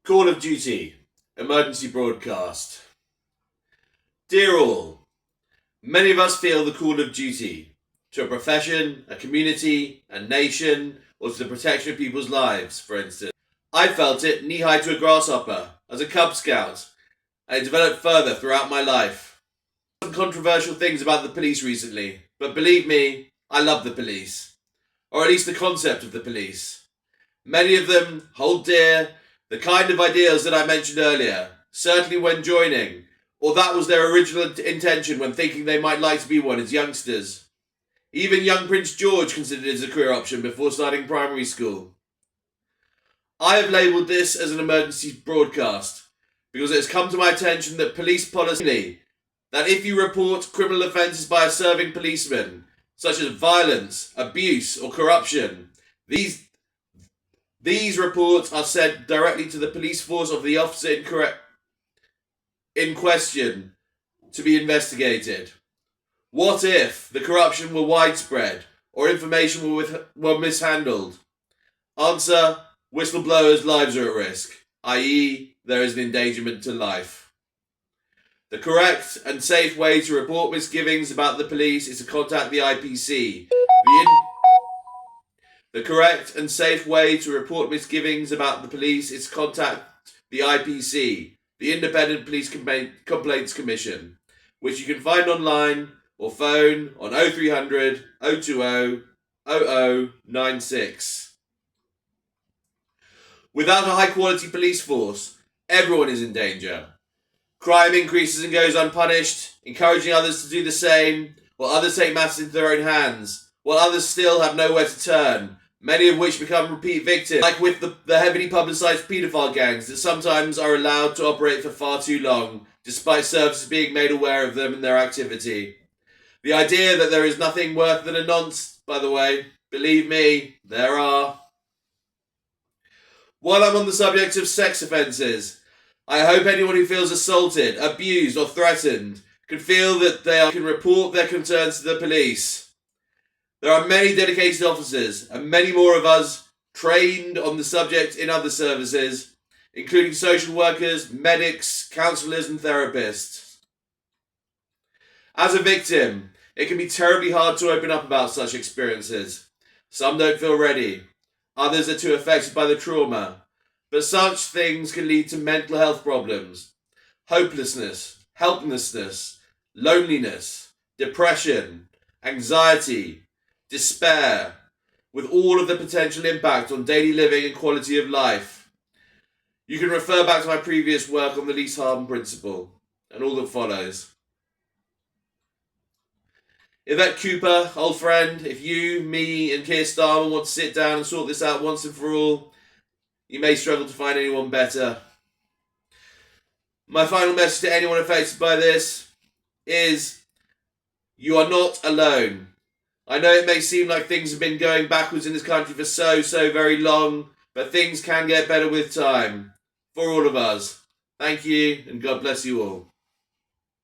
Call of Duty, emergency broadcast. Dear all, many of us feel the call of duty to a profession, a community, a nation, or to the protection of people's lives, for instance. I felt it knee-high to a grasshopper as a Cub Scout, and it developed further throughout my life. Some controversial things about the police recently, but believe me, I love the police, or at least the concept of the police. Many of them hold dear the kind of ideals that I mentioned earlier, certainly when joining, or that was their original intention when thinking they might like to be one as youngsters. Even young Prince George considered it as a career option before starting primary school. I have labelled this as an emergency broadcast because it has come to my attention that police policy, that if you report criminal offences by a serving policeman, such as violence, abuse or corruption, these reports are sent directly to the police force of the officer in question to be investigated. What if the corruption were widespread or information were mishandled? Answer: whistleblowers' lives are at risk, i.e., there is an endangerment to life. The correct and safe way to report misgivings about the police is to contact the IPC. The correct and safe way to report misgivings about the police is to contact the IPC, the Independent Police Complaints Commission, which you can find online or phone on 0300 020 0096. Without a high-quality police force, everyone is in danger. Crime increases and goes unpunished, encouraging others to do the same, while others take matters into their own hands, while others still have nowhere to turn, many of which become repeat victims, like with the heavily publicised paedophile gangs that sometimes are allowed to operate for far too long, despite services being made aware of them and their activity. The idea that there is nothing worse than a nonce, by the way, believe me, there are. While I'm on the subject of sex offences, I hope anyone who feels assaulted, abused or threatened can feel that they can report their concerns to the police. There are many dedicated officers and many more of us trained on the subject in other services, including social workers, medics, counsellors and therapists. As a victim, it can be terribly hard to open up about such experiences. Some don't feel ready. Others are too affected by the trauma. But such things can lead to mental health problems, hopelessness, helplessness, loneliness, depression, anxiety, despair, with all of the potential impact on daily living and quality of life. You can refer back to my previous work on the least harm principle and all that follows. Yvette Cooper, old friend, if you, me and Keir Starmer want to sit down and sort this out once and for all, you may struggle to find anyone better. My final message to anyone affected by this is you are not alone. I know it may seem like things have been going backwards in this country for so very long, but things can get better with time. For all of us. Thank you, and God bless you all.